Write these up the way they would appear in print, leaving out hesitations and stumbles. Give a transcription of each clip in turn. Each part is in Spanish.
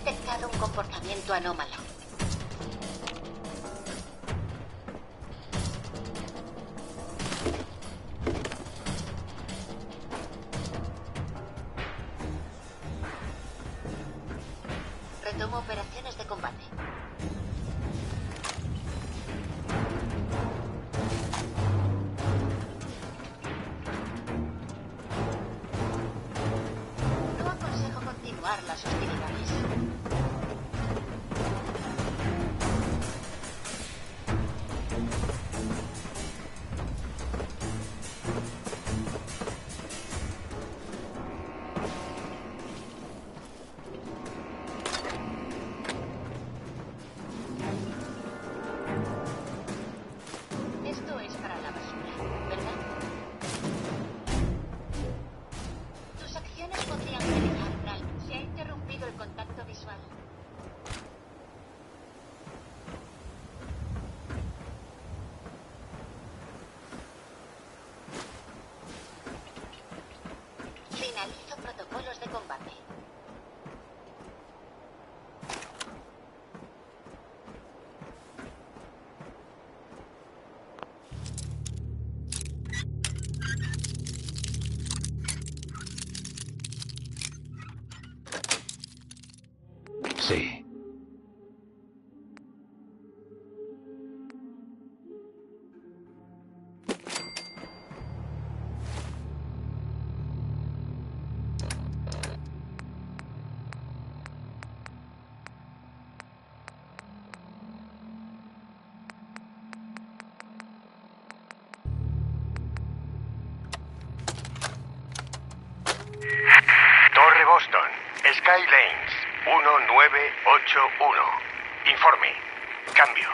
detectado un comportamiento anómalo. Retomo operaciones de combate. No aconsejo continuar las hostilidades. Esto es para la basura, ¿verdad? Tus acciones podrían generar daño. Se ha interrumpido el contacto visual. Finalizo protocolos de combate. Sí. Torre Boston, Sky Lanes, 1981. Informe. Cambio.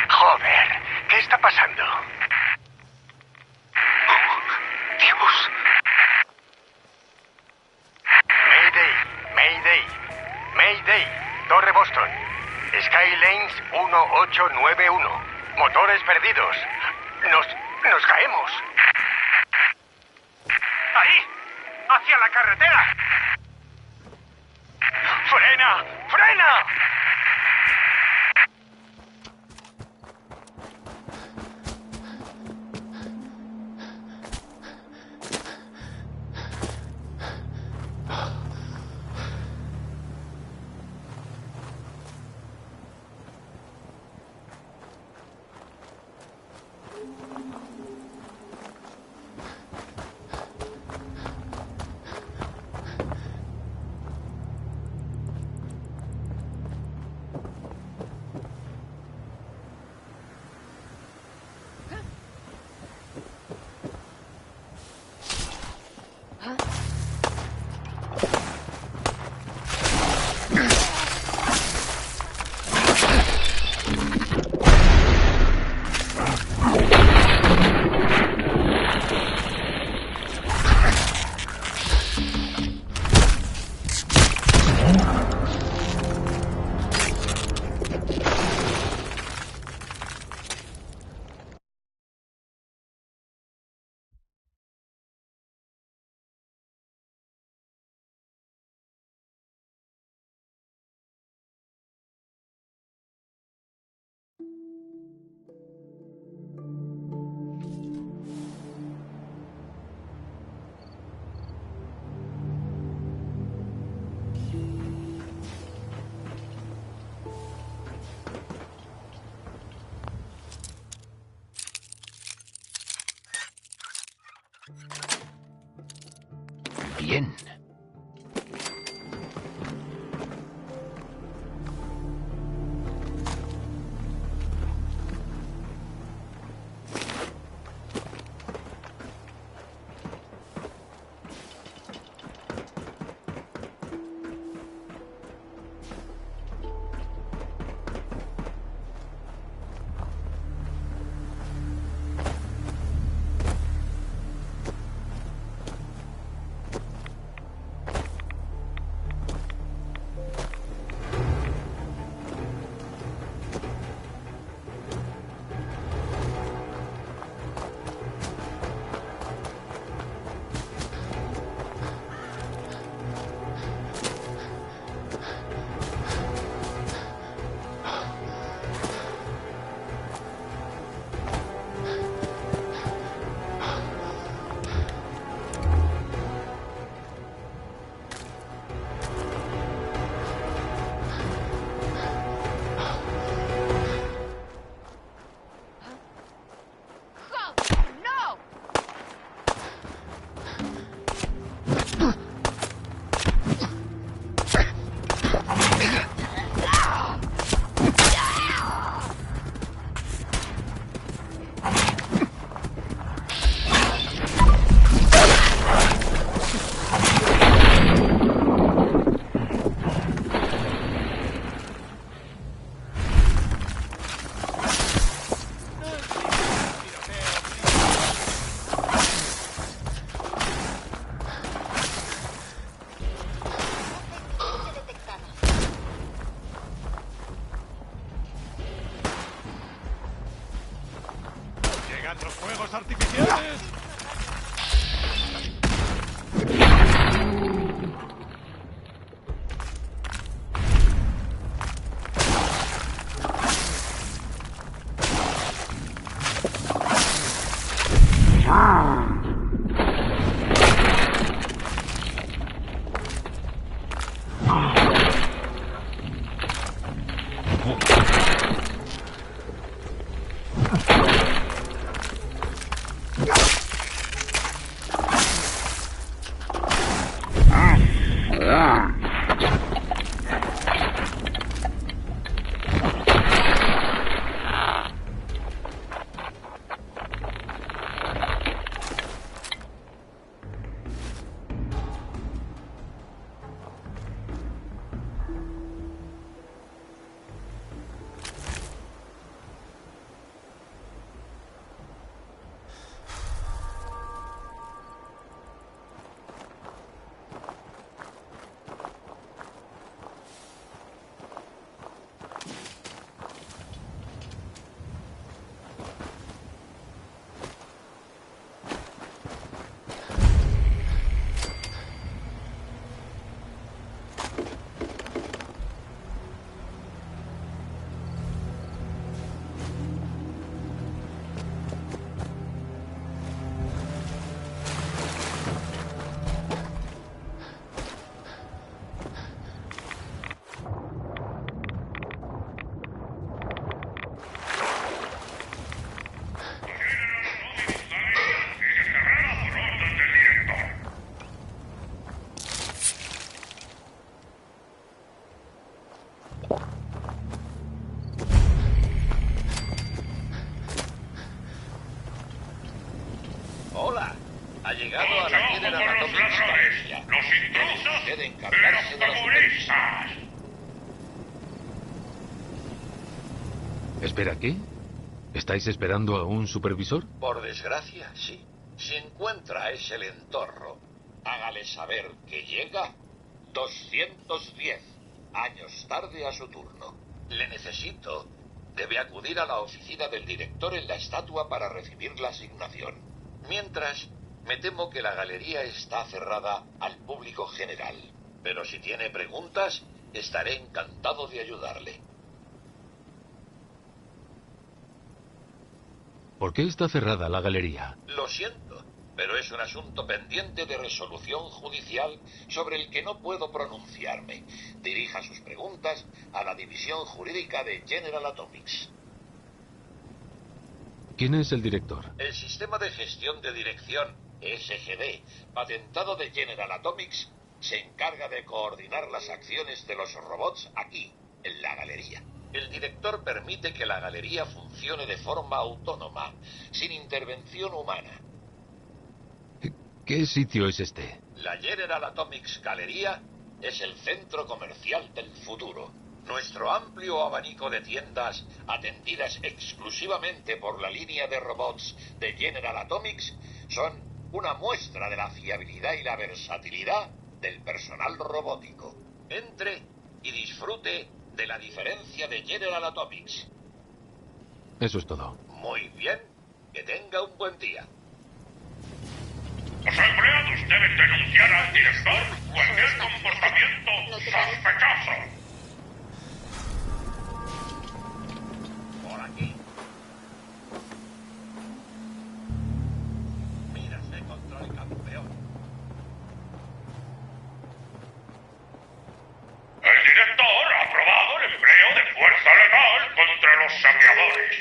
Joder, ¿qué está pasando? Oh, Dios. Mayday, Mayday, Mayday. Torre Boston, Sky Lanes 1891. Motores perdidos. Nos caemos. ¡Ahí! ¡Hacia la carretera! ¡Frena! ¡Frena! Bien. ¡Teatro fuegos artificiales! Hola, ha llegado a la General Atomics Galería. ¡Los intrusos Debe de encargarse los de los comunistas! Espera, ¿qué? ¿Estáis esperando a un supervisor? Por desgracia, sí. Si encuentra a ese lentorro, hágale saber que llega 210 años tarde a su turno. Le necesito. Debe acudir a la oficina del director en la estatua para recibir la asignación. Mientras, me temo que la galería está cerrada al público general. Pero si tiene preguntas, estaré encantado de ayudarle. ¿Por qué está cerrada la galería? Lo siento, pero es un asunto pendiente de resolución judicial sobre el que no puedo pronunciarme. Dirija sus preguntas a la división jurídica de General Atomics. ¿Quién es el director? El sistema de gestión de dirección, SGD, patentado de General Atomics, se encarga de coordinar las acciones de los robots aquí, en la galería. El director permite que la galería funcione de forma autónoma, sin intervención humana. ¿Qué sitio es este? La General Atomics Galería es el centro comercial del futuro. Nuestro amplio abanico de tiendas, atendidas exclusivamente por la línea de robots de General Atomics, son una muestra de la fiabilidad y la versatilidad del personal robótico. Entre y disfrute de la diferencia de General Atomics. Eso es todo. Muy bien. Que tenga un buen día. Los empleados deben denunciar al director cualquier comportamiento sospechoso. Por aquí. Mírase contra el campeón. El director ha aprobado el empleo de fuerza legal contra los saqueadores.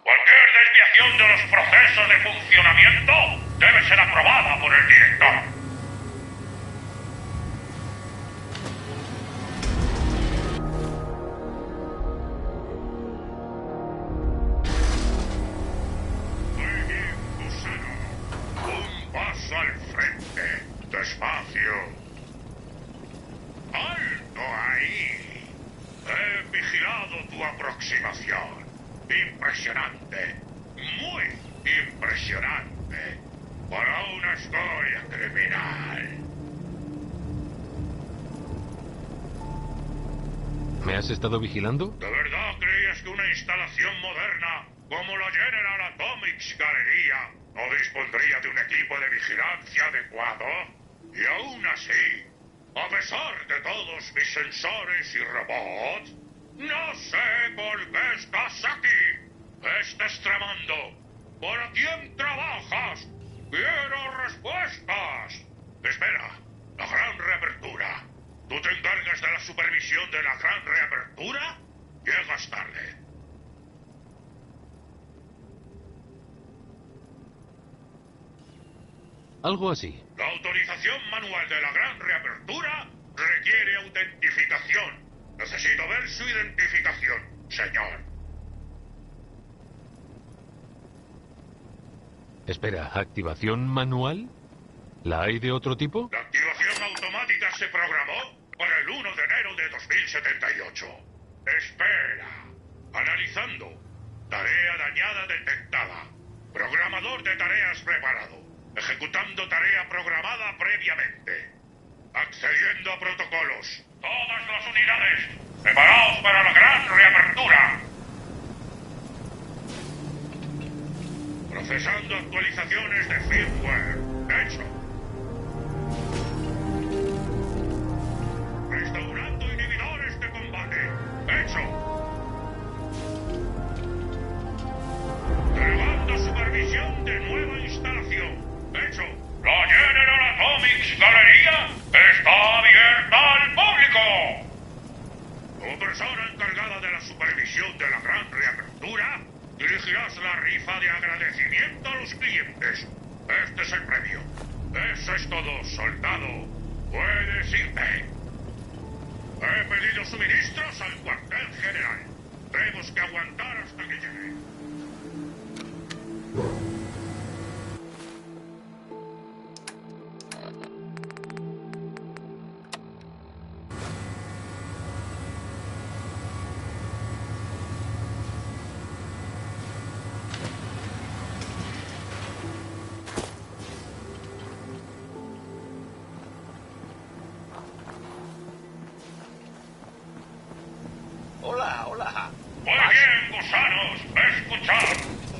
Cualquier desviación de los procesos de funcionamiento debe ser aprobada por el director. Muy bien, gusano. Un paso al frente. Despacio. ¡Alto ahí! He vigilado tu aproximación. Impresionante. Muy impresionante. Para una historia criminal. has estado vigilando? ¿De verdad creías que una instalación moderna como la General Atomics Galería no dispondría de un equipo de vigilancia adecuado? Y aún así, a pesar de todos mis sensores y robots, no sé por qué estás aquí. ¿Qué estás tramando? ¿Para quién trabajas? ¡Quiero respuestas! Espera, la gran reapertura. ¿Tú te encargas de la supervisión de la gran reapertura? Llegas tarde. Algo así. La autorización manual de la gran reapertura requiere autentificación. Necesito ver su identificación, señor. Espera, ¿activación manual? ¿La hay de otro tipo? La activación automática se programó para el 1 de enero de 2078. Espera. Analizando. Tarea dañada detectada. Programador de tareas preparado. Ejecutando tarea programada previamente. Accediendo a protocolos. Todas las unidades, preparaos para la gran reapertura. Procesando actualizaciones de firmware. Hecho. Restaurando inhibidores de combate. Hecho. Delegando supervisión de nueva instalación. Hecho. La General Atomics Galería está abierta al público. Como persona encargada de la supervisión de la gran reapertura, dirigirás la rifa de agradecimiento a los clientes. Este es el premio. Eso es todo, soldado. Puedes irte. He pedido suministros al cuartel general. Tenemos que aguantar hasta que llegue. Hola, hola. Muy bien, gusanos, escuchad.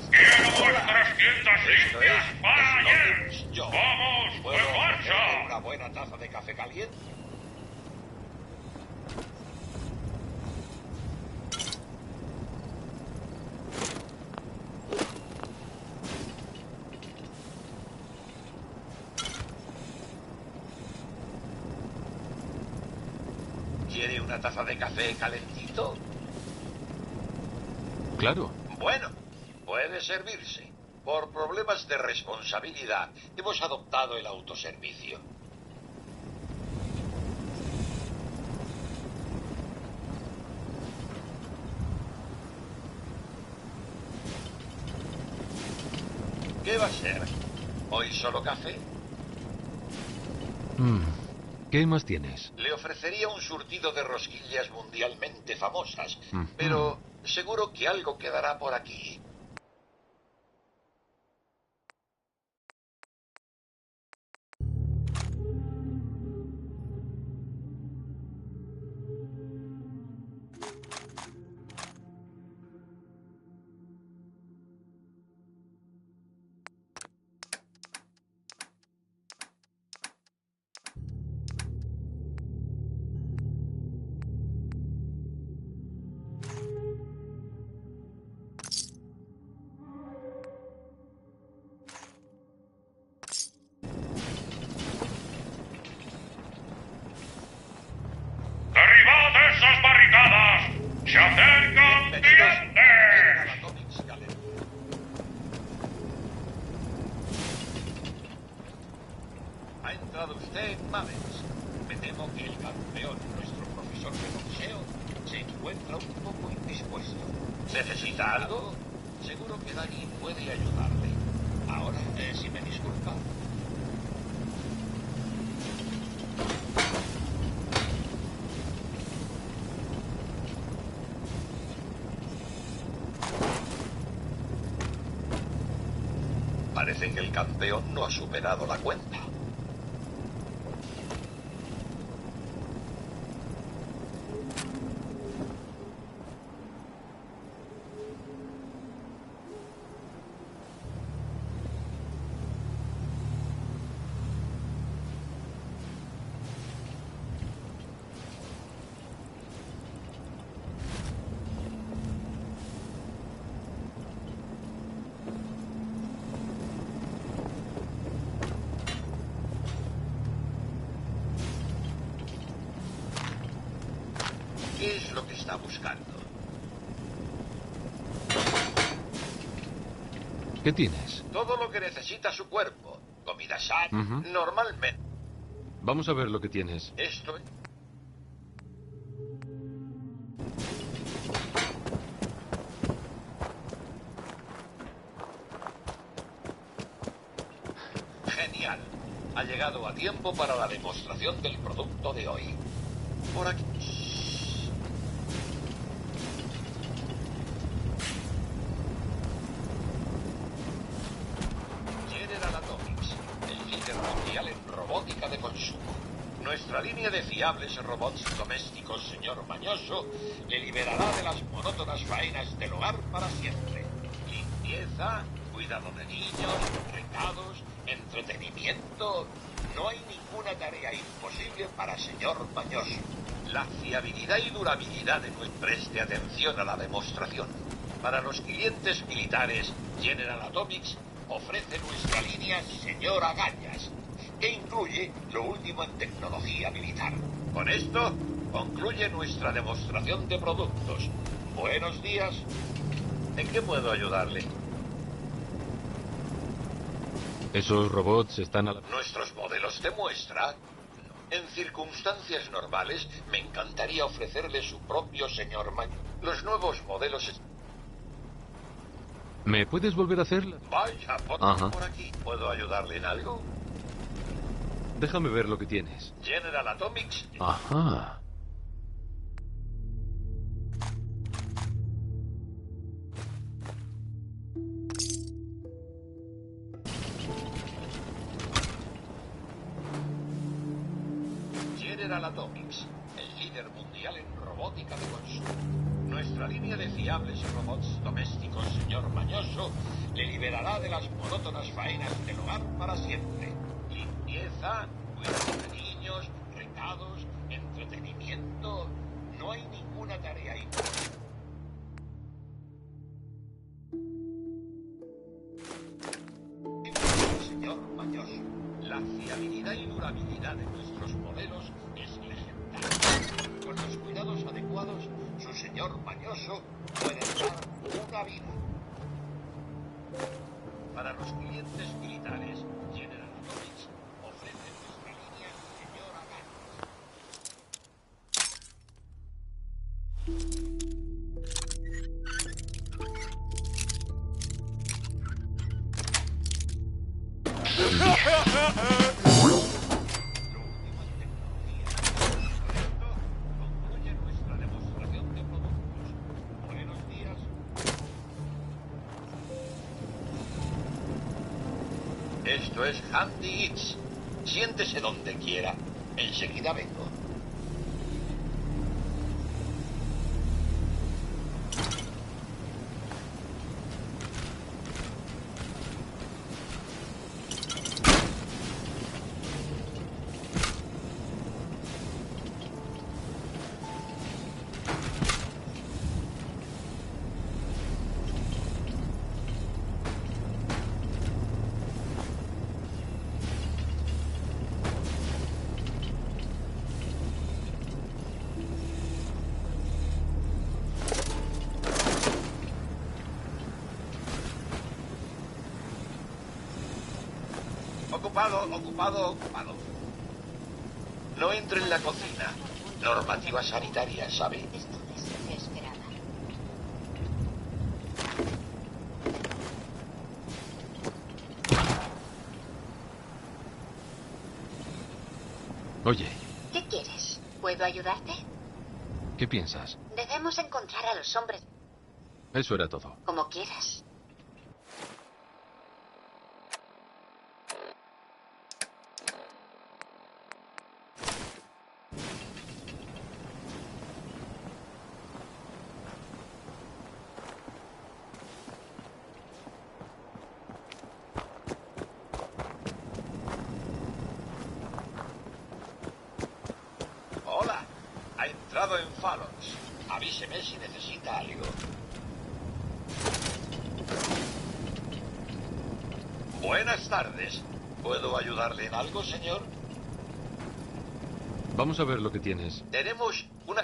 Quiero vuestras tiendas Esto limpias es para ayer. Snowden's Job. ¡Vamos, en ¿Puedo ofrecerle marcha! una buena taza de café caliente? ¿Quiere una taza de café calentito? Claro. Bueno, puede servirse. Por problemas de responsabilidad, hemos adoptado el autoservicio. ¿Qué va a ser? ¿Hoy solo café? ¿Qué más tienes? Le ofrecería un surtido de rosquillas mundialmente famosas, Ujú. pero seguro que algo quedará por aquí. ¡Derribad esas barricadas! ¡Se acercan clientes! Atomics Gallery. Ha entrado usted en Mavens. Me temo que el campeón, nuestro profesor de boxeo, se encuentra un poco indispuesto. ¿Necesita algo? Seguro que Dani puede ayudarle. Ahora, si me disculpa. Parece que el campeón no ha superado la cuenta. ¿Qué es lo que está buscando? ¿Qué tienes? Todo lo que necesita su cuerpo. Comida sana. Ujú. Normalmente. Vamos a ver lo que tienes. Esto es... Genial. Ha llegado a tiempo para la demostración del producto de hoy. Por aquí. General Atomics, el líder mundial en robótica de consumo. Nuestra línea de fiables robots domésticos, señor Mañoso, le liberará de las monótonas faenas del hogar para siempre. Limpieza, cuidado de niños, recados, entretenimiento. No hay ninguna tarea imposible para señor Mañoso. La fiabilidad y durabilidad de nuestra... Preste atención a la demostración. Para los clientes militares, General Atomics ofrece nuestra línea Señor Agallas, que incluye lo último en tecnología militar. Con esto, concluye nuestra demostración de productos. Buenos días. ¿En qué puedo ayudarle? Esos robots están a la... Nuestros modelos de muestra. En circunstancias normales, me encantaría ofrecerle su propio señor Mañoso. Los nuevos modelos... ¿Me puedes volver a hacerla? Vaya, Ajá. por aquí. ¿Puedo ayudarle en algo? Déjame ver lo que tienes. General Atomics. Ajá. General Atomics, el líder mundial en robótica de consumo. Nuestra línea de fiables robots domésticos, señor Mañoso, le liberará de las monótonas faenas del hogar para siempre. Limpieza, cuidado de niños, recados, entretenimiento. No hay ninguna tarea imposible. Señor Mañoso, la fiabilidad y durabilidad de nuestros modelos es legendaria. Con los cuidados adecuados, su señor Mañoso puede dar una vida. Para los clientes militares, General Atomics ofrece nuestra línea Señor Agallas. Concluye nuestra demostración de productos. Buenos días. Esto es Handy Eats. Siéntese donde quiera. Enseguida vengo. Ocupado. No entre en la cocina. Normativa sanitaria, ¿sabe? Esto es lo que esperaba. Oye, ¿Qué quieres? ¿Puedo ayudarte? ¿qué piensas? Debemos encontrar a los hombres Eso era todo. como quieras. Hola. Ha entrado en Fallons. Avíseme si necesita algo. Buenas tardes. ¿Puedo ayudarle en algo, señor? Vamos a ver lo que tienes. Tenemos una...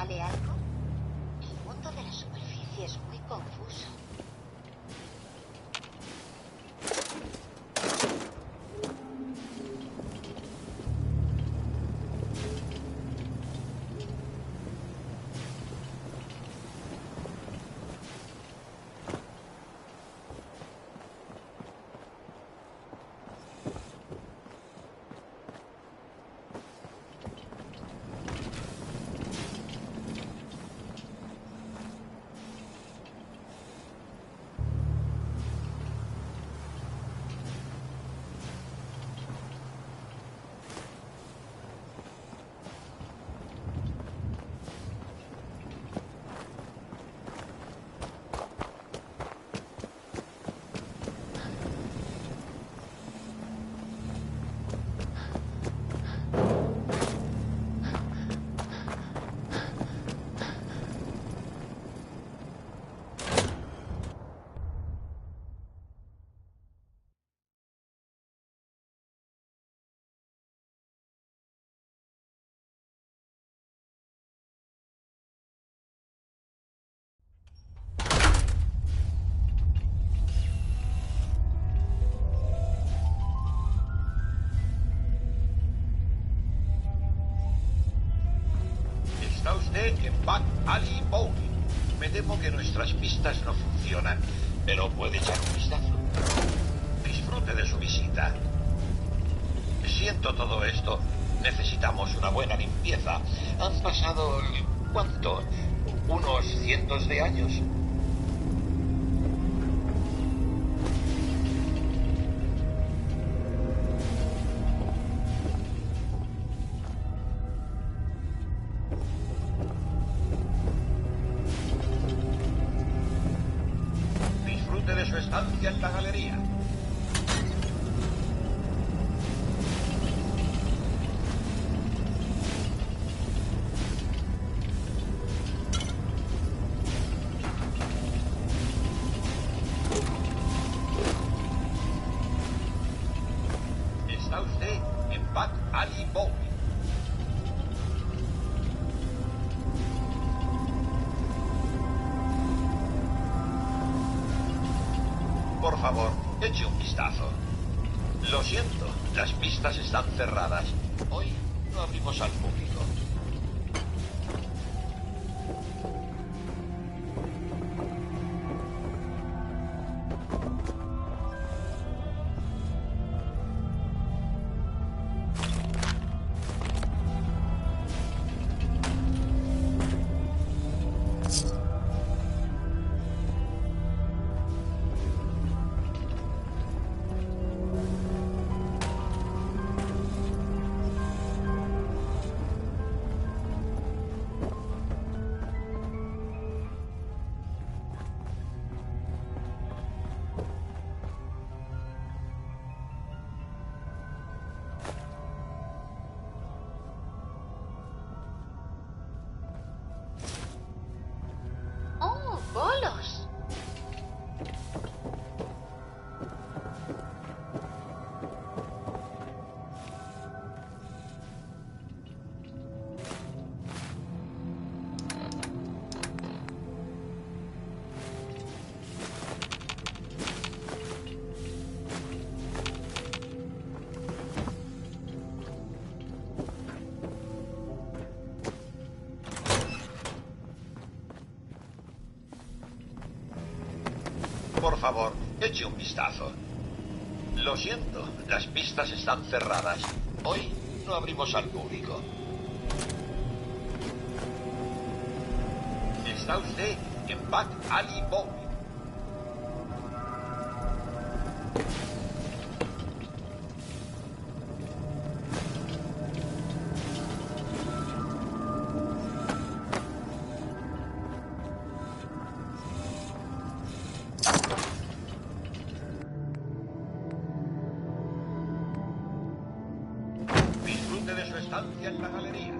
vale algo? El mundo de la superficie es muy confuso. Está usted en Back Alley Bowling. Me temo que nuestras pistas no funcionan, pero puede echar un vistazo. Disfrute de su visita. Siento todo esto. Necesitamos una buena limpieza. Han pasado... ¿cuánto? ¿Unos cientos de años? Disfrute de su estancia en la galería. Está usted en Back Alley Bowling. Por favor, eche un vistazo. Lo siento, las pistas están cerradas. Hoy no abrimos al público. ¡Oh, bolos! Por favor, eche un vistazo. Lo siento, las pistas están cerradas. Hoy no abrimos al público. Está usted en Back Alley Bowling. Disfrute de su estancia en la galería.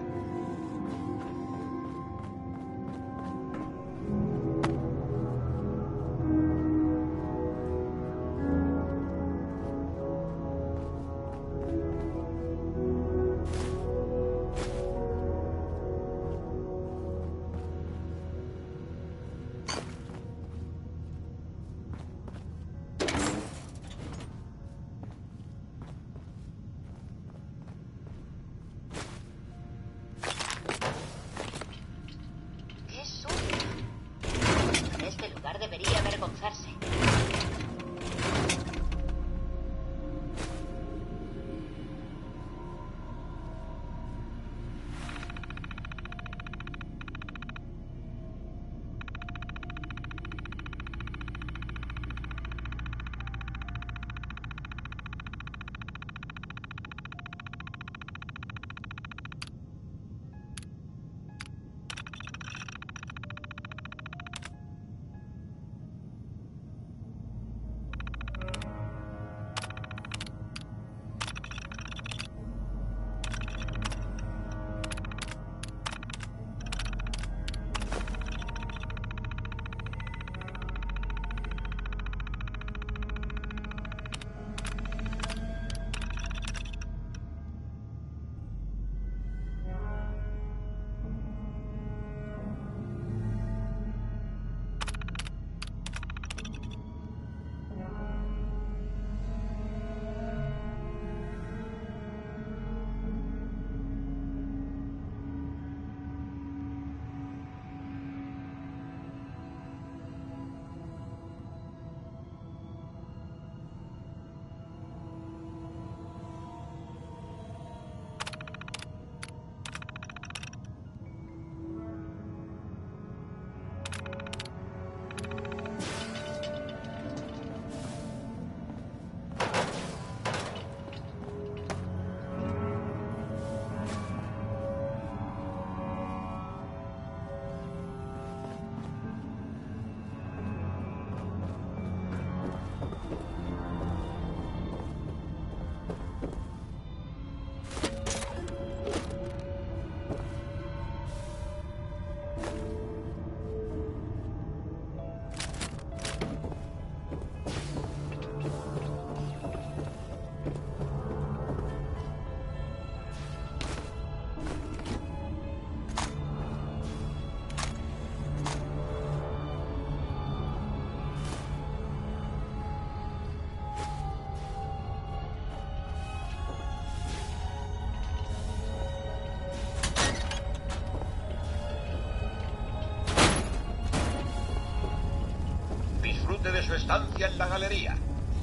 su estancia en la galería.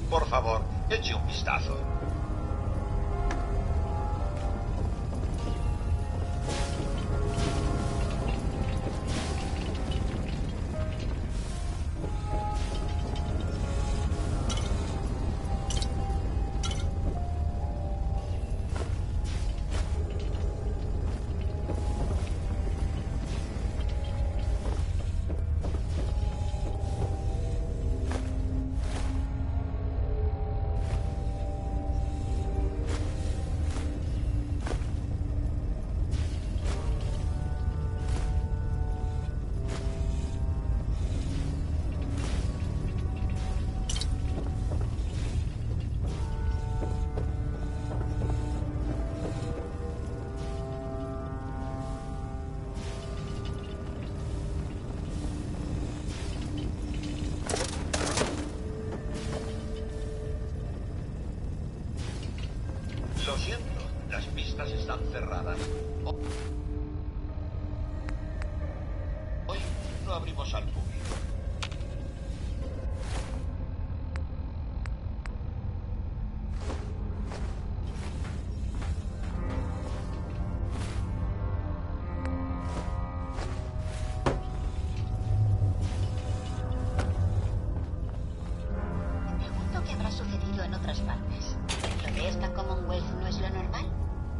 Por favor, eche un vistazo. Lo siento, las pistas están cerradas. Hoy no abrimos al público. Me pregunto qué habrá sucedido en otras partes. ¿Lo de esta Commonwealth no es lo normal?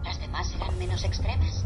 ¿Las demás serán menos extremas?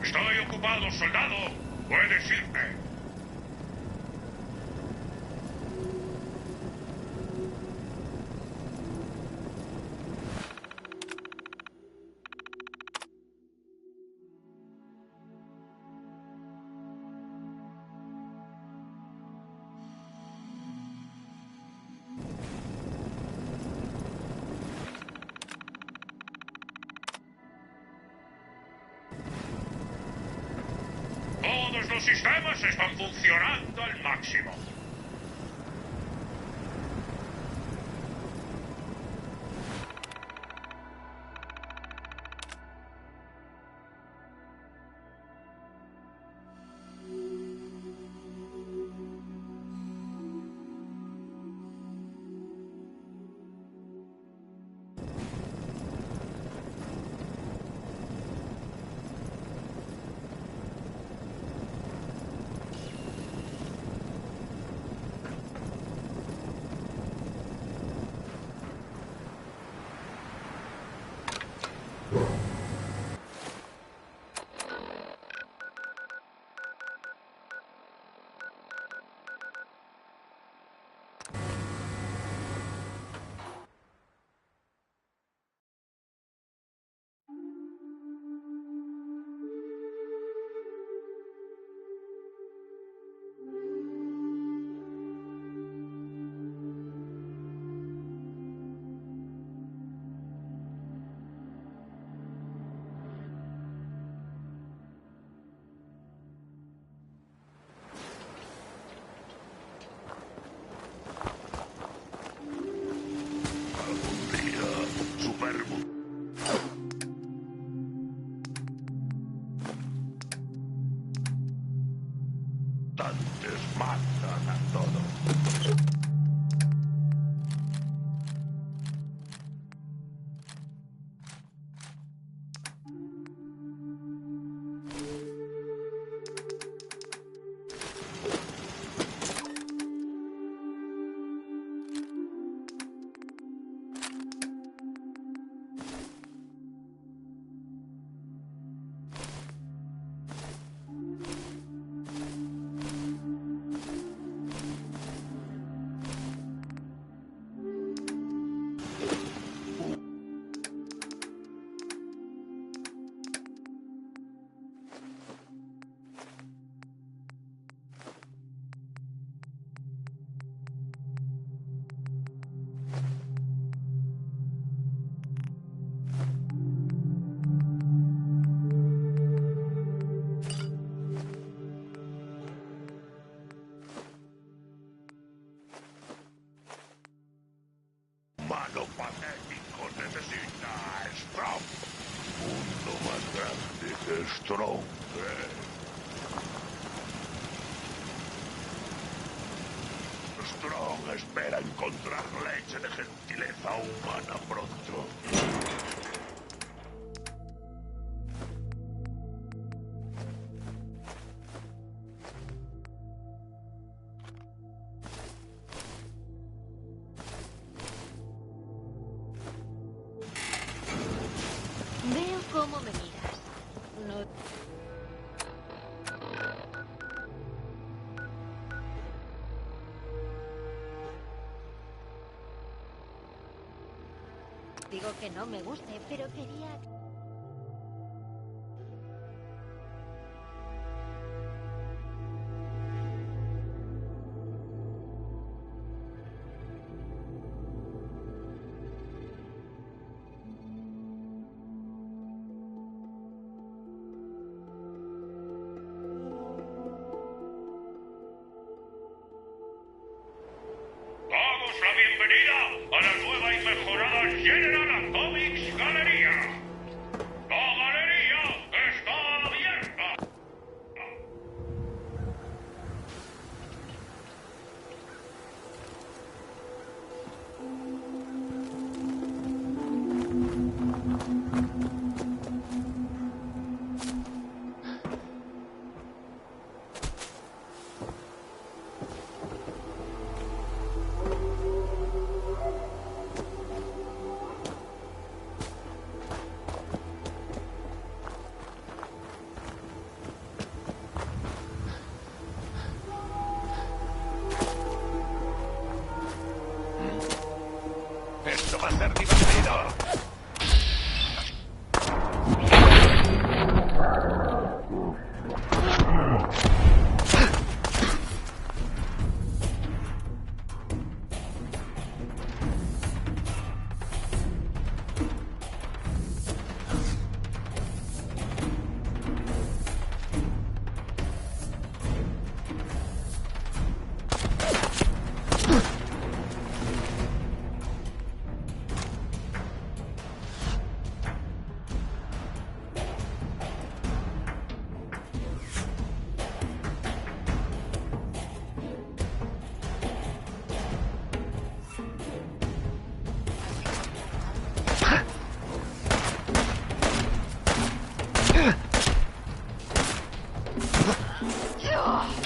Estoy ocupado, soldado. Puedes irme. Todos los sistemas están funcionando al máximo. Superbo. Tantes matan a todos. patético necesita a Strong. Mundo más grande que Strong. Strong espera encontrar leche de gentileza humana pronto. Veo cómo me miras. No... Digo que no me guste, pero quería... Damos la bienvenida a la nueva y mejorada General Atomics Galería. La galería está abierta. ¡Esto va a ser divertido! Muy violento.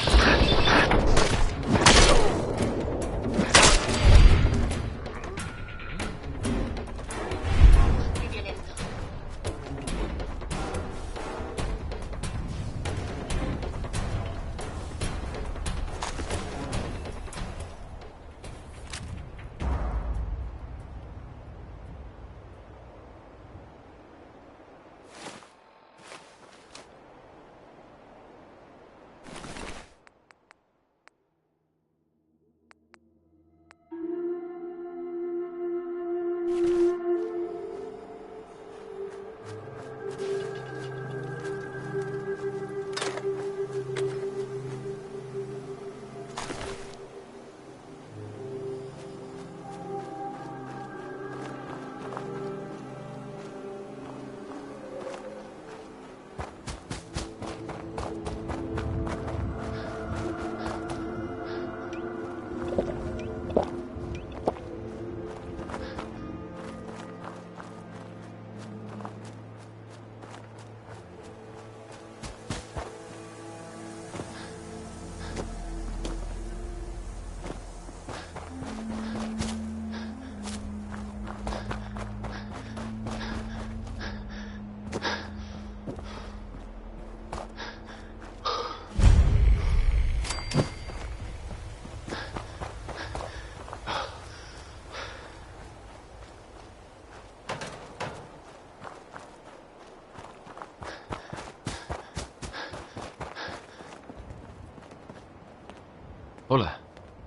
Hola.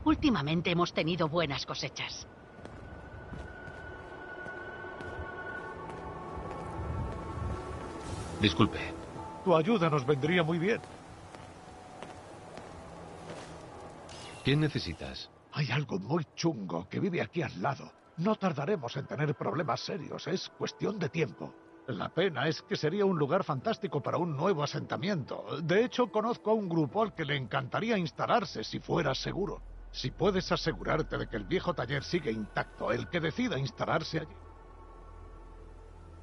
Últimamente hemos tenido buenas cosechas. Disculpe. Tu ayuda nos vendría muy bien. ¿Qué necesitas? Hay algo muy chungo que vive aquí al lado. No tardaremos en tener problemas serios, es cuestión de tiempo. La pena es que sería un lugar fantástico para un nuevo asentamiento. De hecho, conozco a un grupo al que le encantaría instalarse si fuera seguro. Si puedes asegurarte de que el viejo taller sigue intacto, el que decida instalarse allí.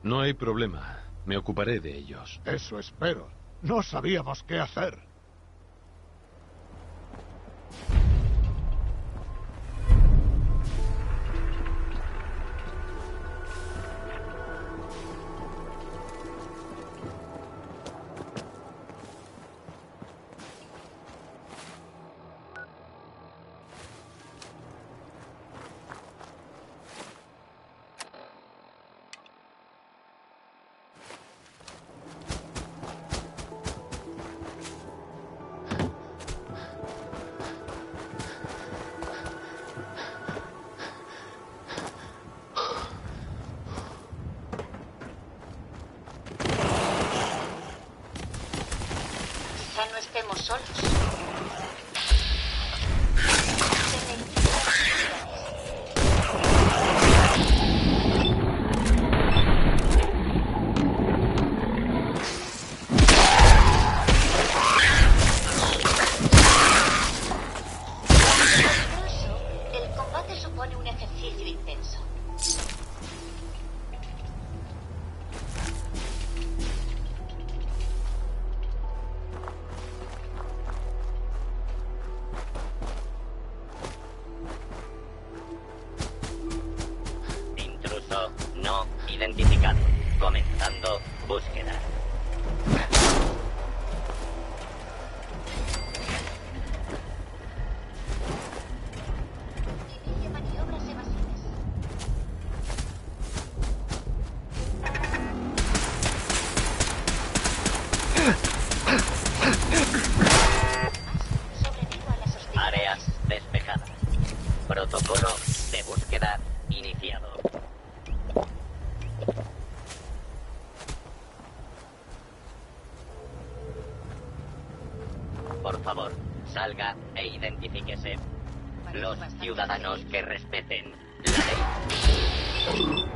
No hay problema. Me ocuparé de ellos. Eso espero. No sabíamos qué hacer. Quizá no estemos solos. El combate supone un ejercicio intenso. Intruso no identificado. Comenzando búsqueda. Inicio maniobras evasivas. Sobrevivo a las hostilidades. Áreas despejadas. Protocolo de búsqueda iniciado. Por favor, salga e identifíquese. Los ciudadanos que respeten la ley.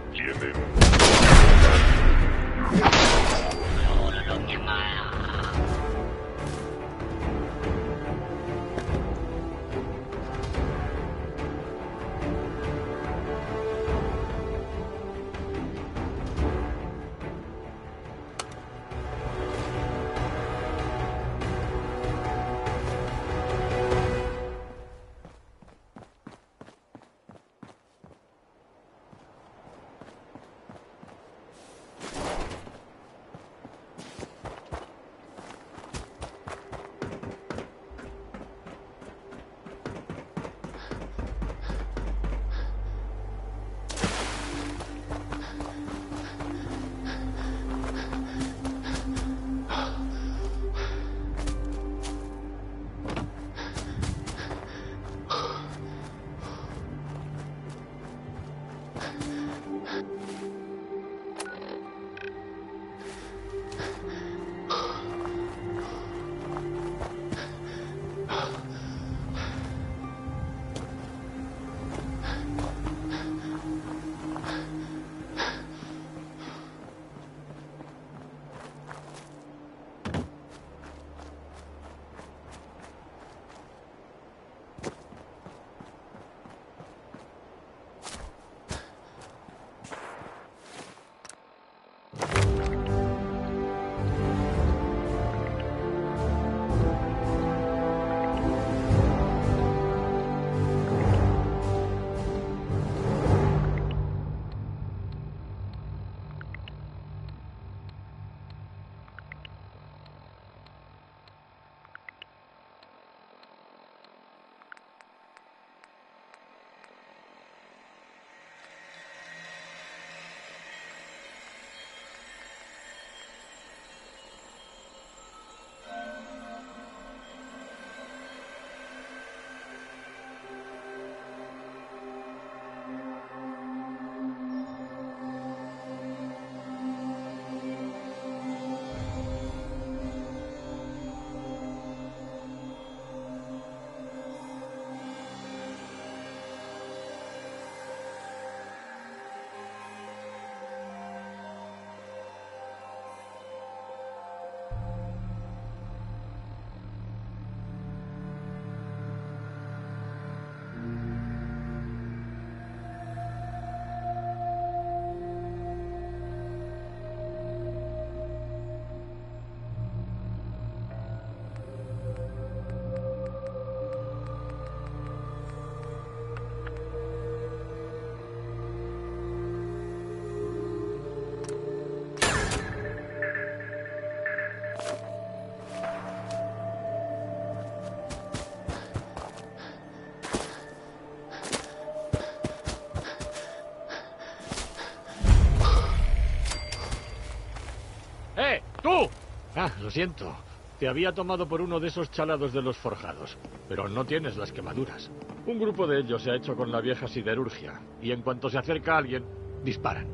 Lo siento. Te había tomado por uno de esos chalados de los forjados, pero no tienes las quemaduras. Un grupo de ellos se ha hecho con la vieja siderurgia, y en cuanto se acerca alguien, disparan.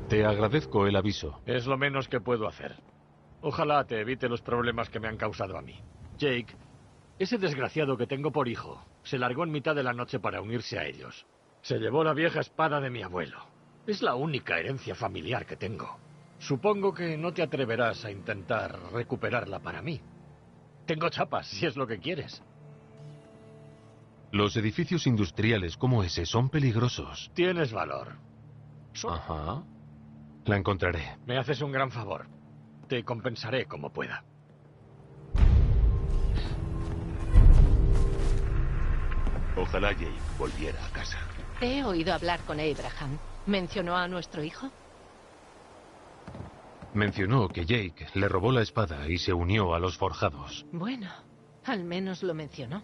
Te agradezco el aviso. Es lo menos que puedo hacer. Ojalá te evite los problemas que me han causado a mí. Jake, ese desgraciado que tengo por hijo, se largó en mitad de la noche para unirse a ellos. Se llevó la vieja espada de mi abuelo. Es la única herencia familiar que tengo. Supongo que no te atreverás a intentar recuperarla para mí. Tengo chapas, si es lo que quieres. Los edificios industriales como ese son peligrosos. Tienes valor. Ajá. La encontraré. Me haces un gran favor. Te compensaré como pueda. Ojalá Jake volviera a casa. He oído hablar con Abraham. ¿Mencionó a nuestro hijo? Mencionó que Jake le robó la espada y se unió a los forjados. Bueno, al menos lo mencionó.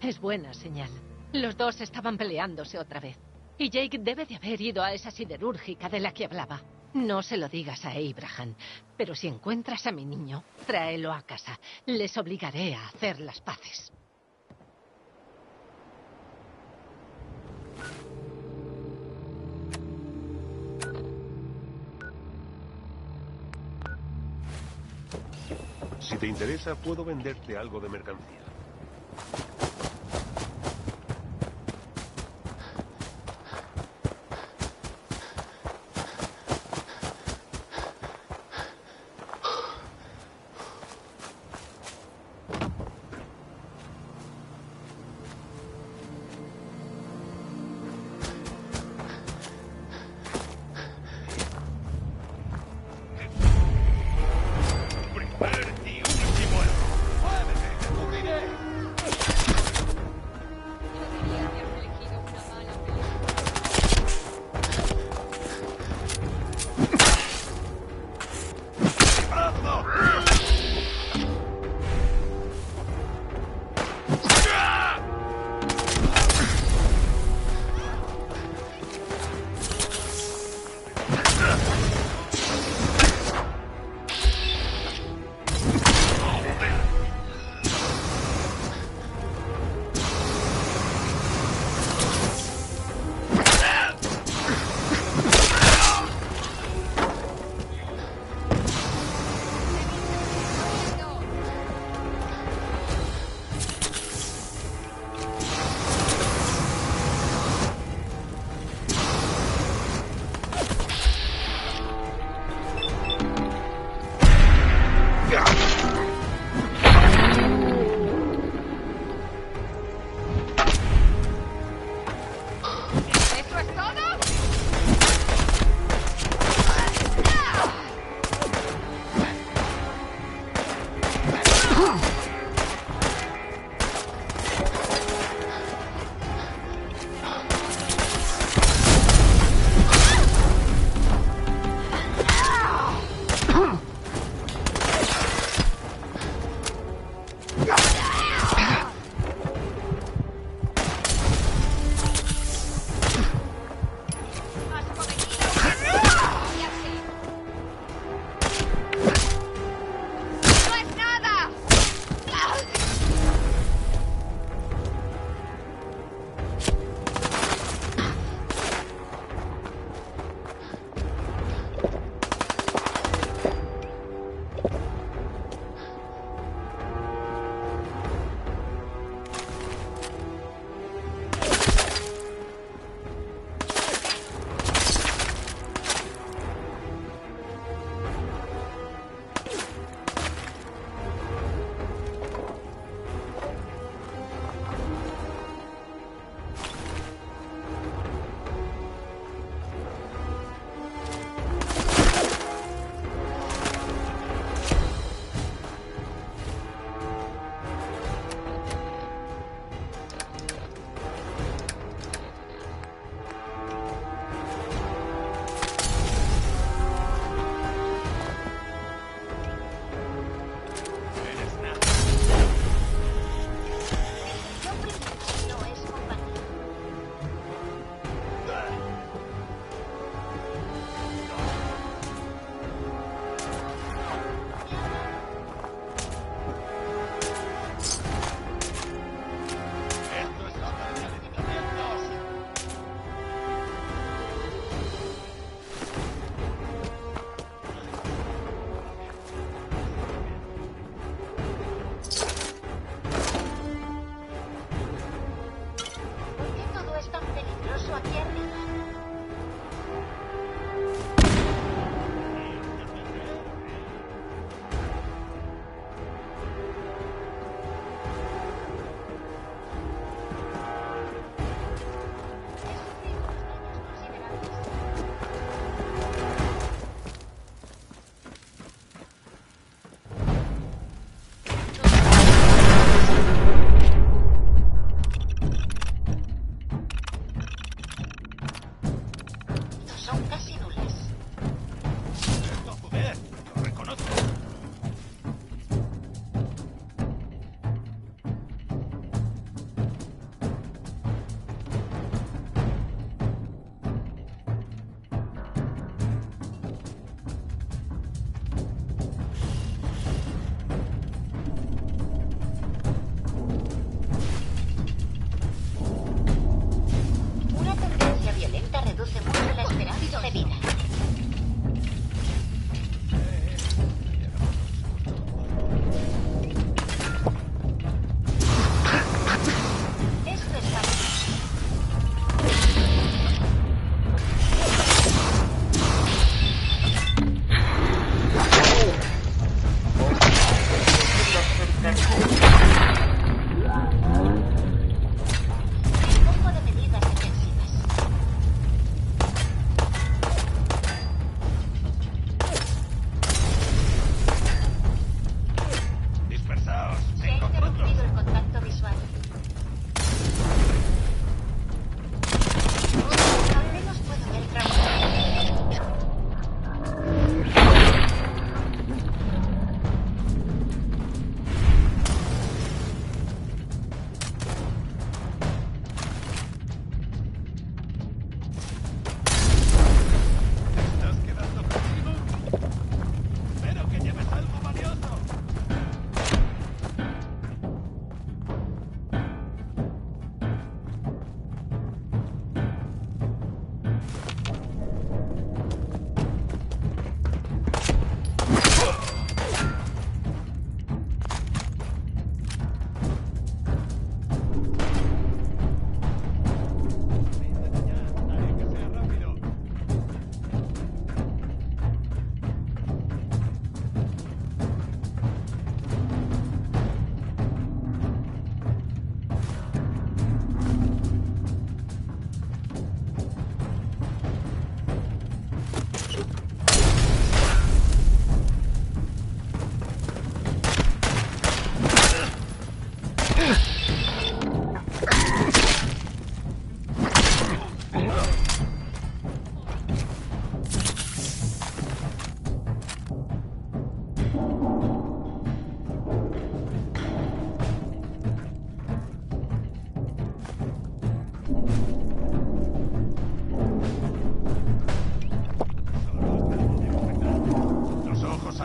Es buena señal. Los dos estaban peleándose otra vez. Y Jake debe de haber ido a esa siderúrgica de la que hablaba. No se lo digas a Abraham, pero si encuentras a mi niño, tráelo a casa. Les obligaré a hacer las paces. Si te interesa, puedo venderte algo de mercancía.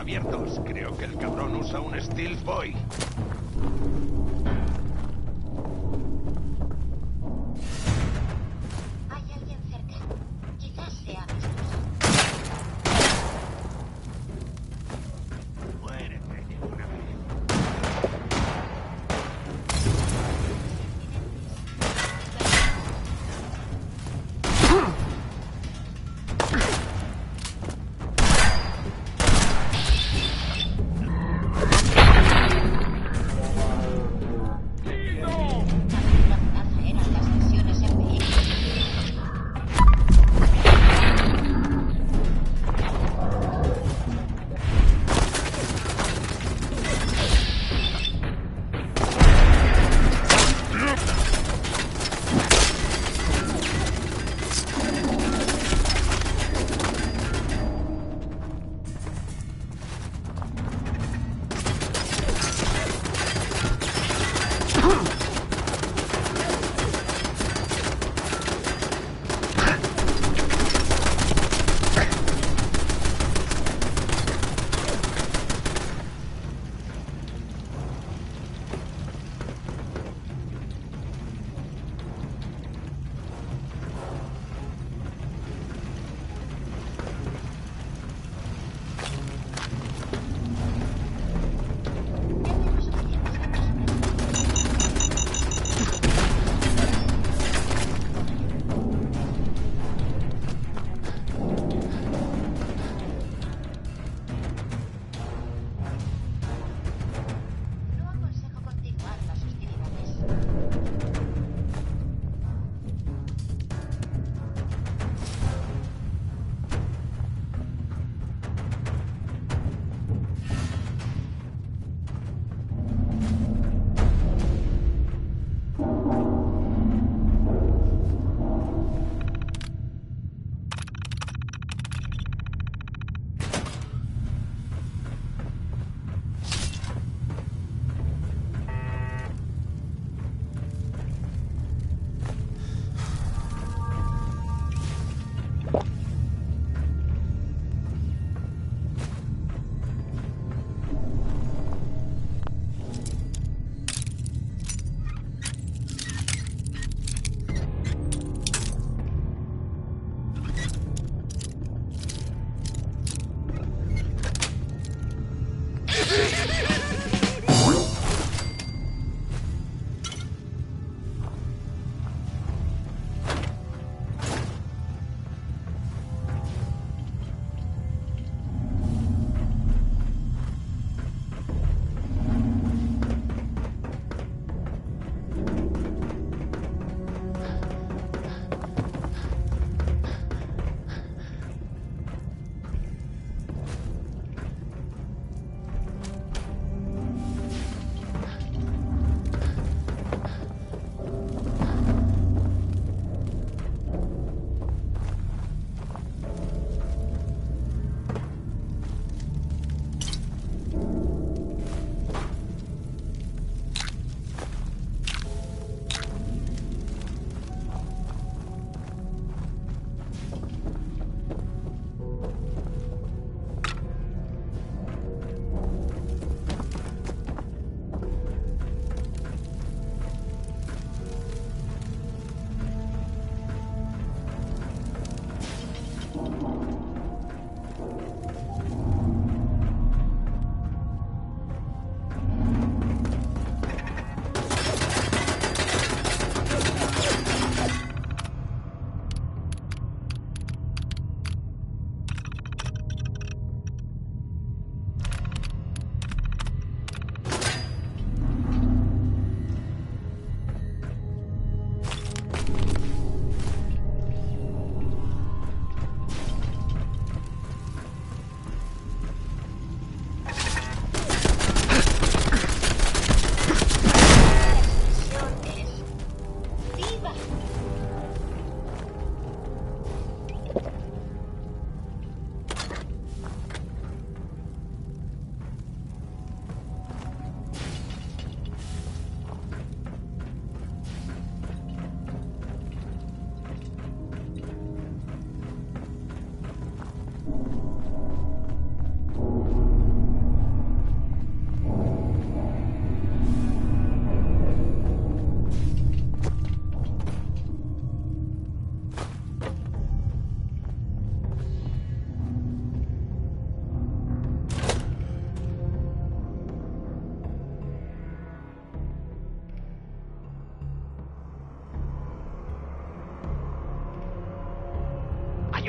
abiertos. Creo que el cabrón usa un Stealth Boy. Hay alguien cerca. Quizás sea mi Muérete de una vez.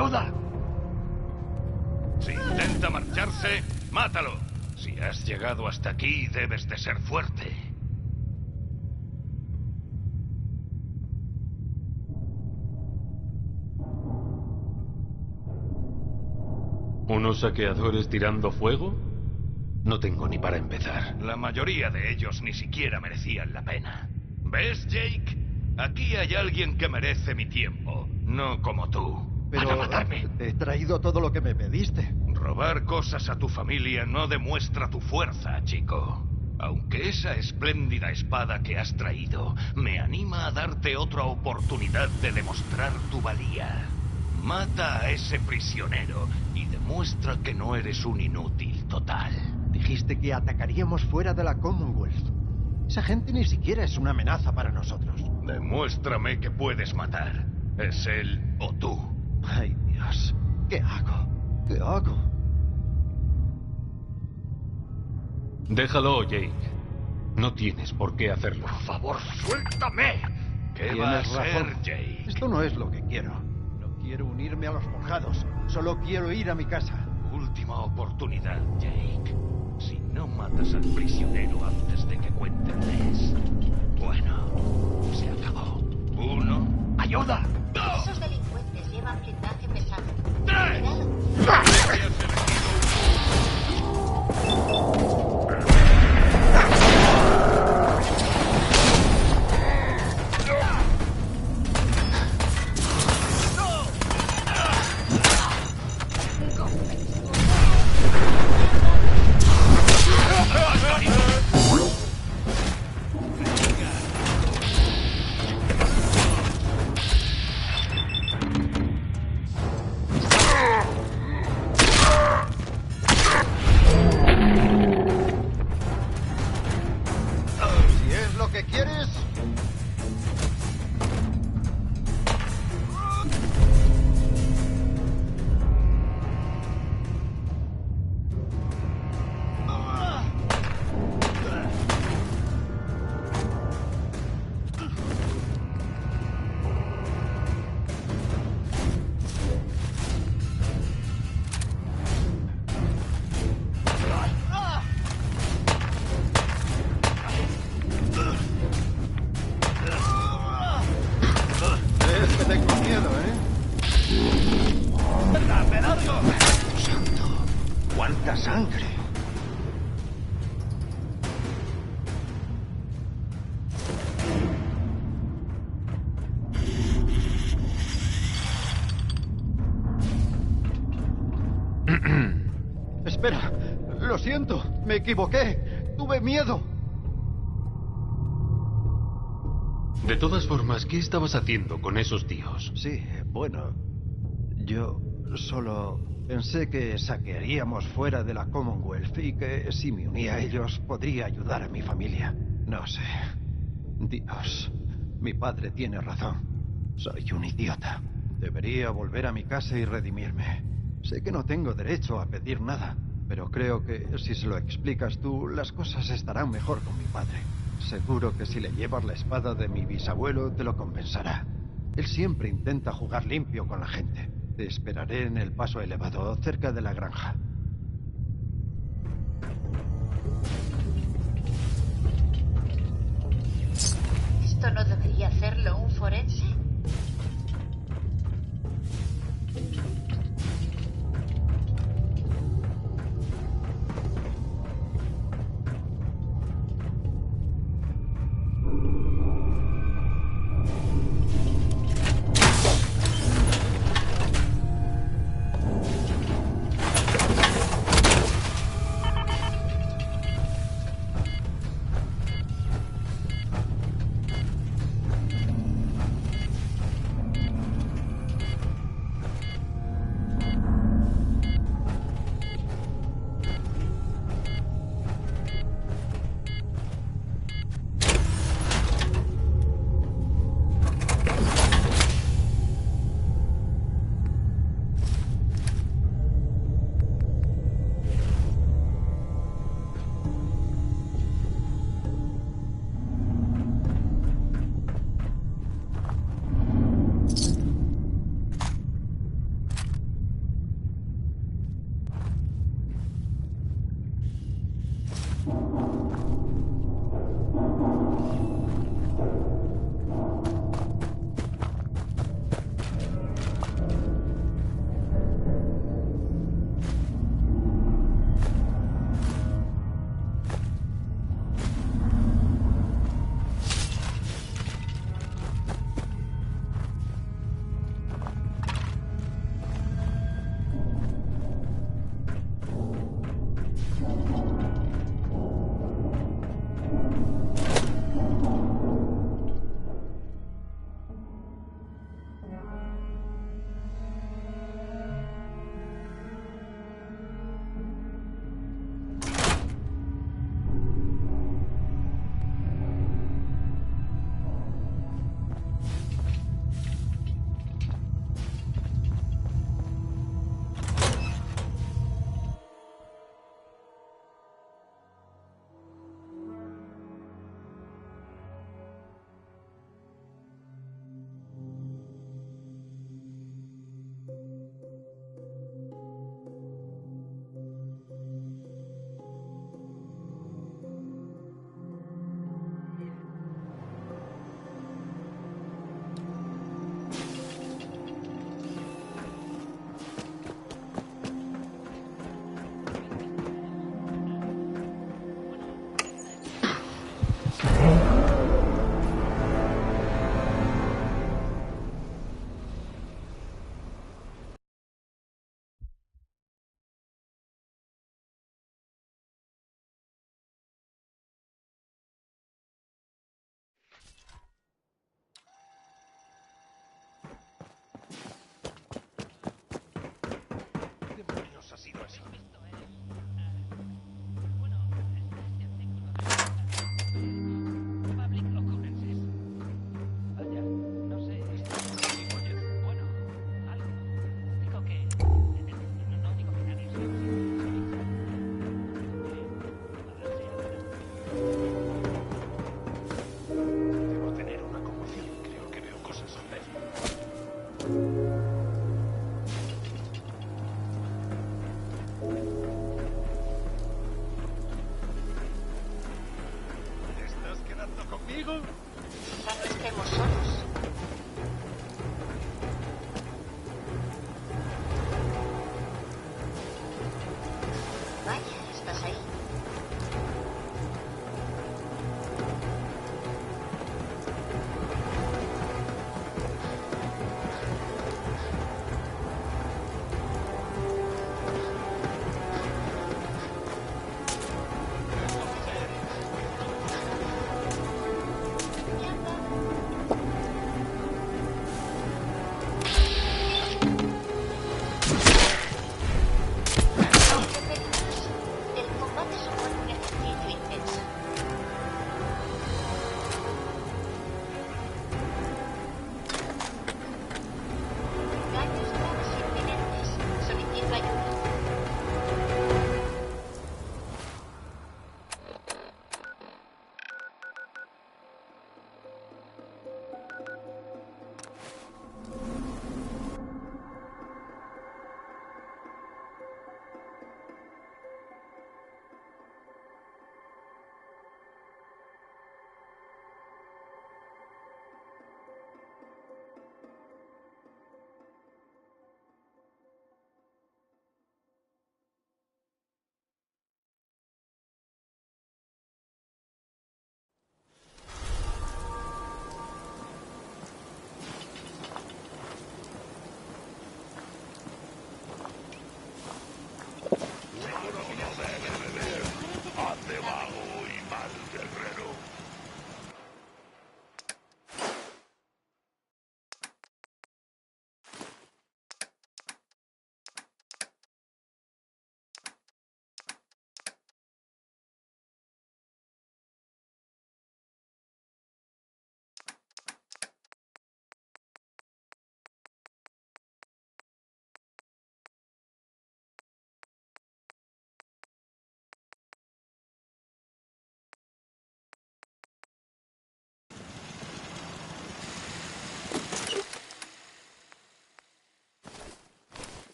¡Ayuda! Si intenta marcharse, mátalo. Si has llegado hasta aquí, debes de ser fuerte. ¿Unos saqueadores tirando fuego? No tengo ni para empezar. La mayoría de ellos ni siquiera merecían la pena. ¿Ves, Jake? Aquí hay alguien que merece mi tiempo, no como tú. Pero Van a matarme. he traído todo lo que me pediste. Robar cosas a tu familia no demuestra tu fuerza, chico. Aunque esa espléndida espada que has traído me anima a darte otra oportunidad de demostrar tu valía. Mata a ese prisionero y demuestra que no eres un inútil total. Dijiste que atacaríamos fuera de la Commonwealth. Esa gente ni siquiera es una amenaza para nosotros. Demuéstrame que puedes matar. Es él o tú. Ay, Dios. ¿Qué hago? ¿Qué hago? Déjalo, Jake. No tienes por qué hacerlo. Por favor, suéltame. ¿Qué va a Tienes hacer, razón. Jake? Esto no es lo que quiero. No quiero unirme a los forjados. Solo quiero ir a mi casa. Última oportunidad, Jake. Si no matas al prisionero antes de que cuente 3, bueno, se acabó. 1, ¡ayuda! 2, Esos delincuentes llevan blindaje pesado. 3. Cuidado. Si es lo que quieres... Es que tengo miedo, ¿eh? ¡Dame largo! Santo, cuánta sangre. Espera, lo siento, me equivoqué. Tuve miedo. De todas formas, ¿qué estabas haciendo con esos tíos? Sí, bueno, yo solo pensé que saquearíamos fuera de la Commonwealth y que si me unía a ellos podría ayudar a mi familia. No sé. Dios, mi padre tiene razón. Soy un idiota. Debería volver a mi casa y redimirme. Sé que no tengo derecho a pedir nada, pero creo que si se lo explicas tú, las cosas estarán mejor con mi padre. Seguro que si le llevas la espada de mi bisabuelo, te lo compensará. Él siempre intenta jugar limpio con la gente. Te esperaré en el paso elevado, cerca de la granja. ¿Esto no debería hacerlo un forense? Ha sido eso. Debo tener una conmoción. Creo que veo cosas al ver. ¿Te estás quedando conmigo? Quizá no estemos solos. Vaya, estás ahí.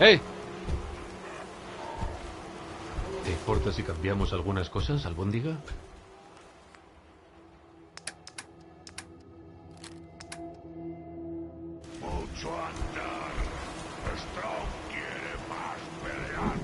¡Eh! ¿Te importa si cambiamos algunas cosas, albóndiga? Mucho andar. Strong quiere más pelear.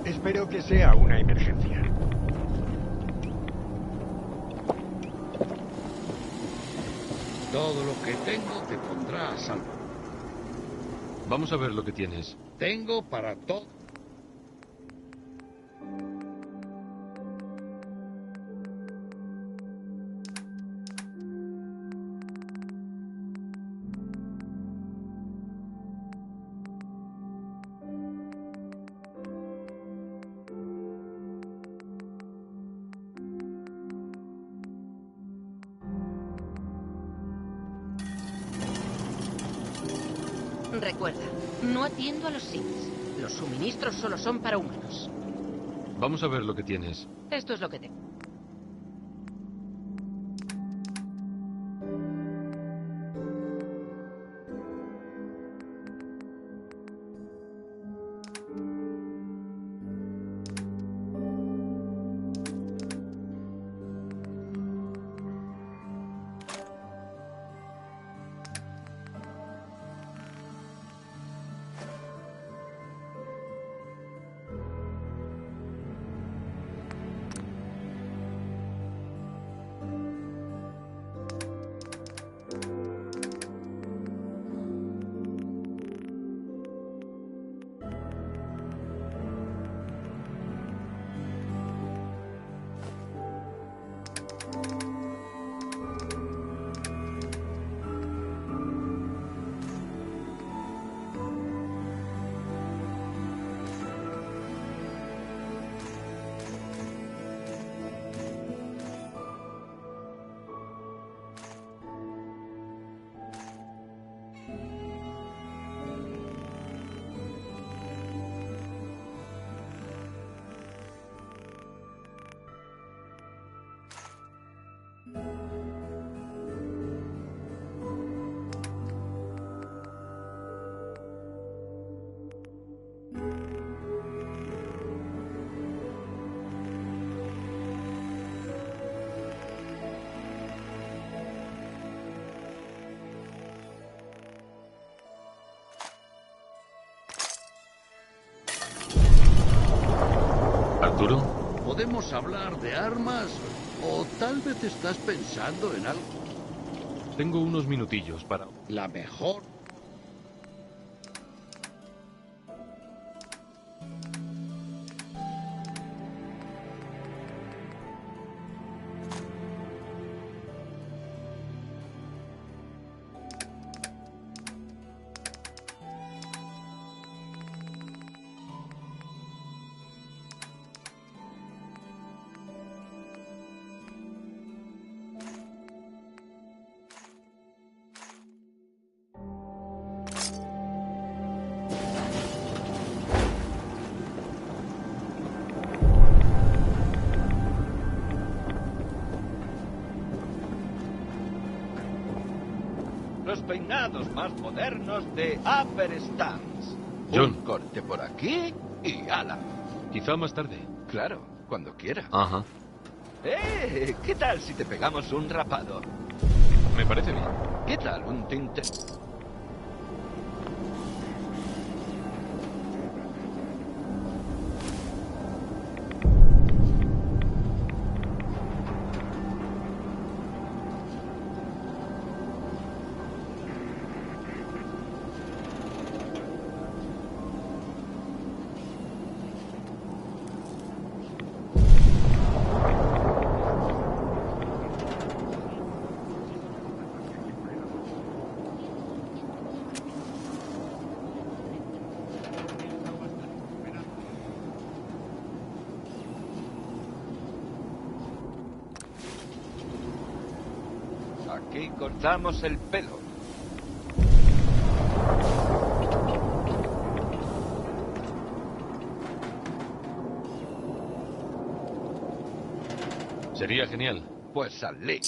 Espero que sea una emergencia. Todo lo que tengo te pondrá a salvo. Vamos a ver lo que tienes. Tengo para todo. Recuerda, no atiendo a los Sims. Los suministros solo son para humanos. Vamos a ver lo que tienes. Esto es lo que tengo. ¿Arturo? ¿Podemos hablar de armas? ¿O tal vez estás pensando en algo? Tengo unos minutillos para... La mejor... Los peinados más modernos de Upper Stance. John. Un corte por aquí y ala. Quizá más tarde. Claro, cuando quiera. Ajá. ¿Qué tal si te pegamos un rapado? Me parece bien. ¿Qué tal un tinte? Aquí cortamos el pelo. Sería genial. Pues salí.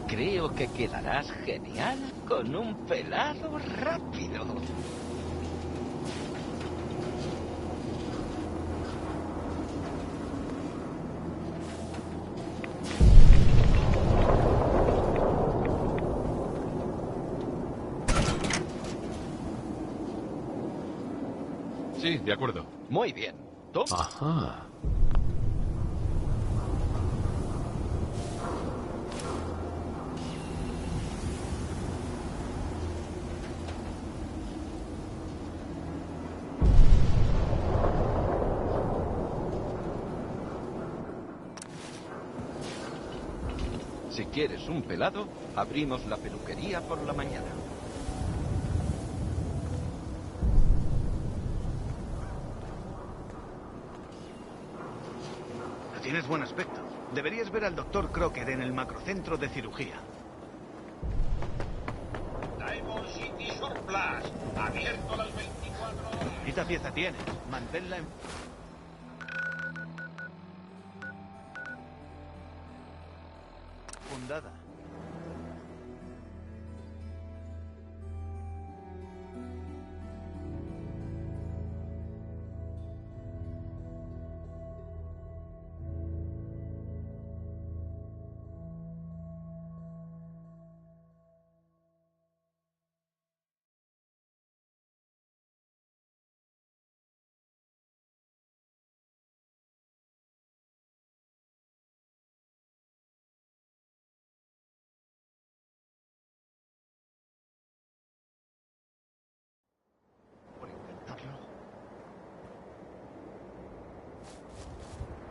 Creo que quedarás genial con un pelado rápido. Sí, de acuerdo. Muy bien. Toma. Ajá. Si quieres un pelado, abrimos la peluquería por la mañana. Tienes buen aspecto. Deberías ver al Dr. Crocker en el macrocentro de cirugía. Diamond City Surplus. Abierto las 24 horas. Esta pieza tienes. Manténla en... fundada.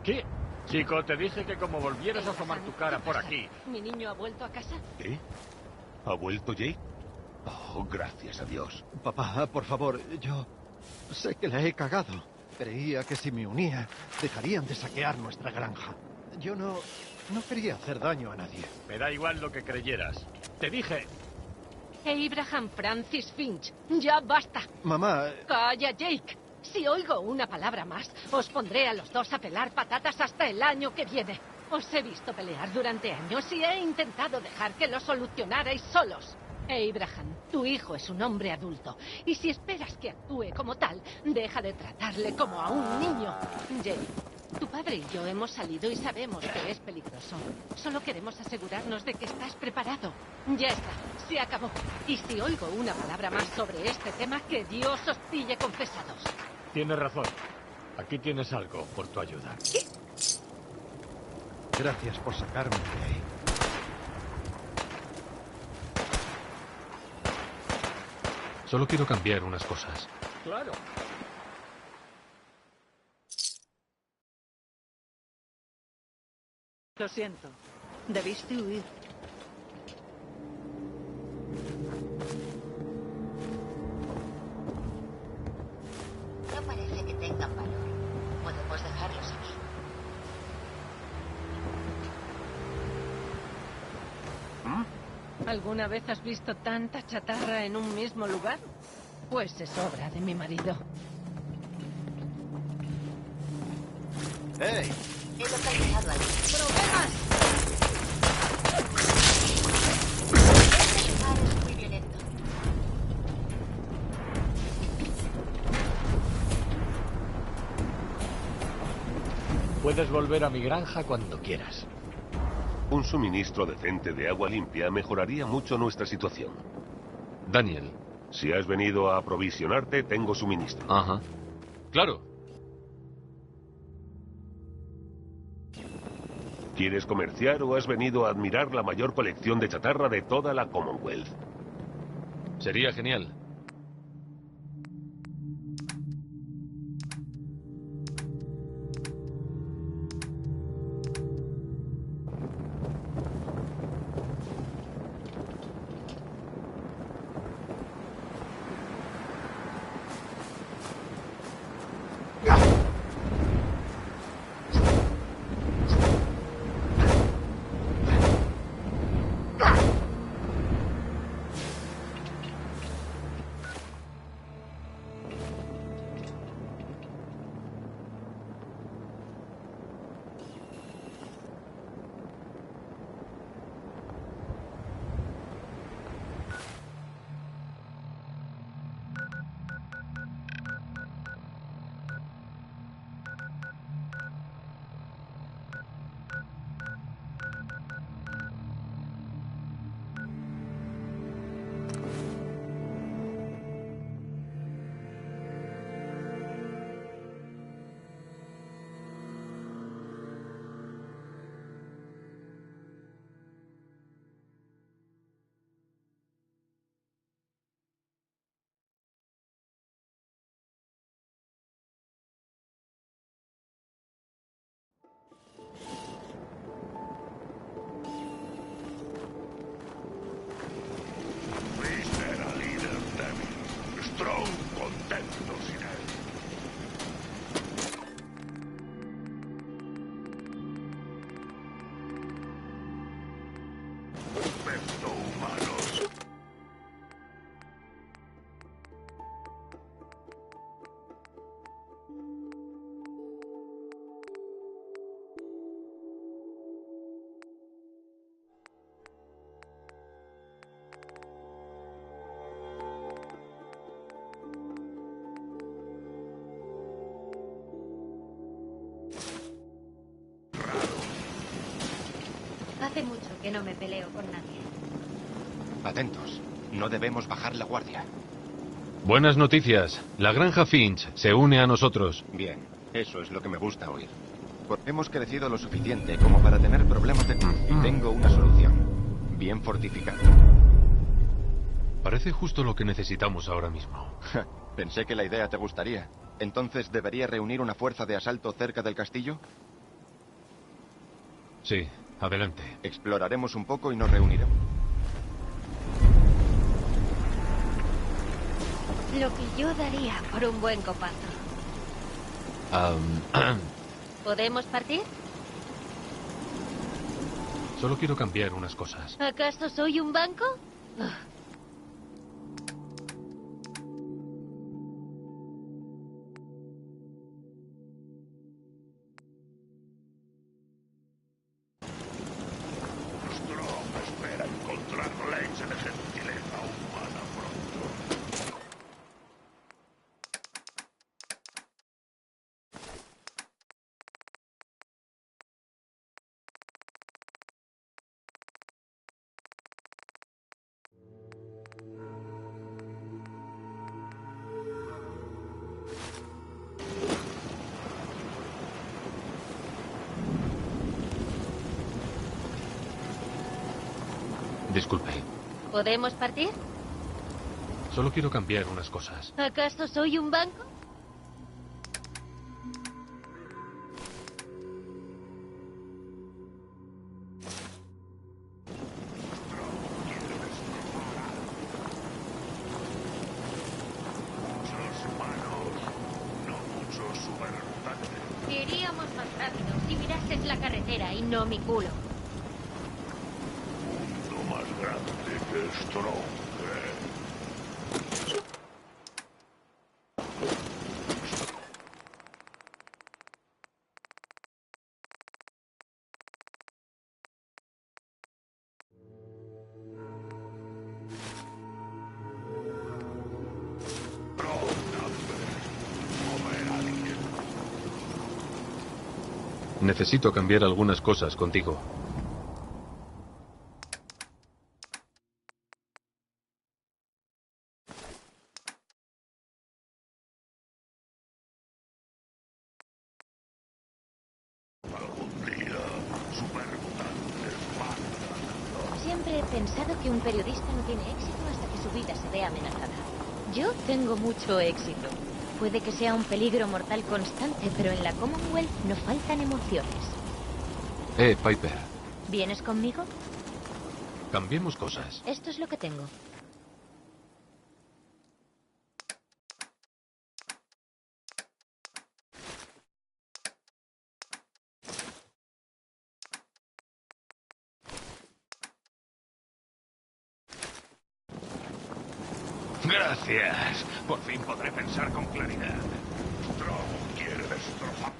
¿Qué? Chico, te dije que como volvieras a asomar tu cara por aquí... ¿Mi niño ha vuelto a casa? ¿Eh? ¿Ha vuelto Jake? Oh, gracias a Dios. Papá, por favor, yo sé que la he cagado. Creía que si me unía, dejarían de saquear nuestra granja. Yo no quería hacer daño a nadie. Me da igual lo que creyeras. Te dije... Abraham Francis Finch, ya basta. Mamá... Calla, Jake. Si oigo una palabra más, os pondré a los dos a pelar patatas hasta el año que viene. Os he visto pelear durante años y he intentado dejar que lo solucionarais solos. Abraham, tu hijo es un hombre adulto. Y si esperas que actúe como tal, deja de tratarle como a un niño. Jake, tu padre y yo hemos salido y sabemos que es peligroso. Solo queremos asegurarnos de que estás preparado. Ya está, se acabó. Y si oigo una palabra más sobre este tema, que Dios os pille confesados. Tienes razón. Aquí tienes algo por tu ayuda. ¿Qué? Gracias por sacarme de ahí. Solo quiero cambiar unas cosas. Claro. Lo siento. Debiste huir. No parece que tengan valor. Podemos dejarlos aquí. ¿Alguna vez has visto tanta chatarra en un mismo lugar? Pues es obra de mi marido. ¡Hey! He localizado algo. ¡Problemas! Este lugar es muy violento. Puedes volver a mi granja cuando quieras. Un suministro decente de agua limpia mejoraría mucho nuestra situación. Daniel. Si has venido a aprovisionarte, tengo suministro. Ajá. Claro. ¿Quieres comerciar o has venido a admirar la mayor colección de chatarra de toda la Commonwealth? Sería genial. Era líder débil. Strong contento sin él. Perfecto, humanos. Hace mucho que no me peleo con nadie. Atentos. No debemos bajar la guardia. Buenas noticias. La granja Finch se une a nosotros. Bien, eso es lo que me gusta oír. Hemos crecido lo suficiente como para tener problemas de... Y tengo una solución. Bien fortificada. Parece justo lo que necesitamos ahora mismo. Pensé que la idea te gustaría. Entonces, ¿debería reunir una fuerza de asalto cerca del castillo? Sí, adelante. Exploraremos un poco y nos reuniremos. Lo que yo daría por un buen copazo. ¿Podemos partir? Solo quiero cambiar unas cosas. ¿Acaso soy un banco? Disculpe. ¿Podemos partir? Solo quiero cambiar unas cosas. ¿Acaso soy un banco? Iríamos más rápido si mirases la carretera y no mi culo. Mundo más grande que Strong. Necesito cambiar algunas cosas contigo. Siempre he pensado que un periodista no tiene éxito hasta que su vida se ve amenazada. Yo tengo mucho éxito. Puede que sea un peligro mortal constante, pero en la Commonwealth no faltan emociones. Piper. ¿Vienes conmigo? Cambiemos cosas. Esto es lo que tengo. Gracias. Por fin podré pensar con claridad. Strong quiere destrozar.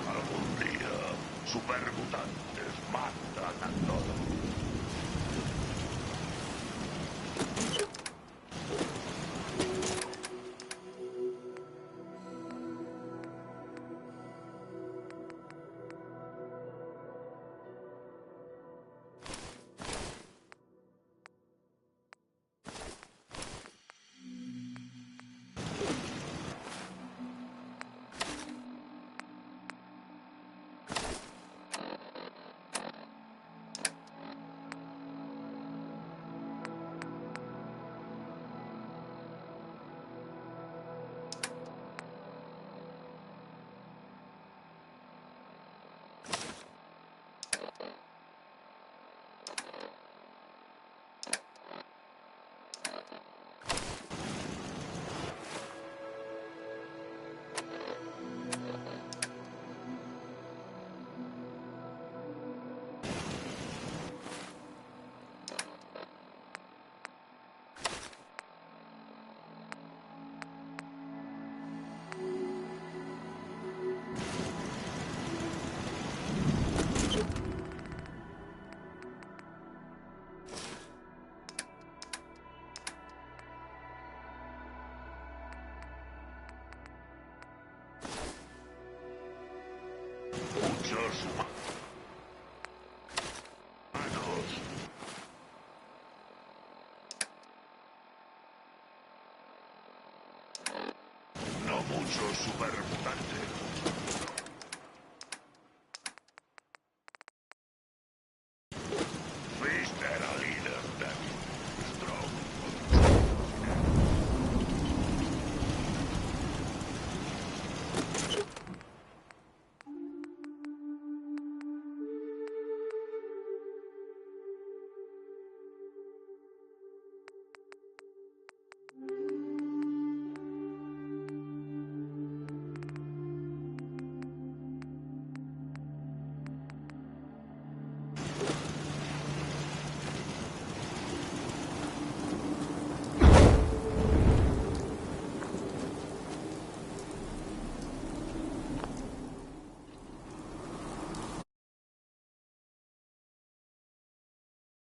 Algún día, supermutantes matan a todos. Muchos humanos. No muchos supermutantes.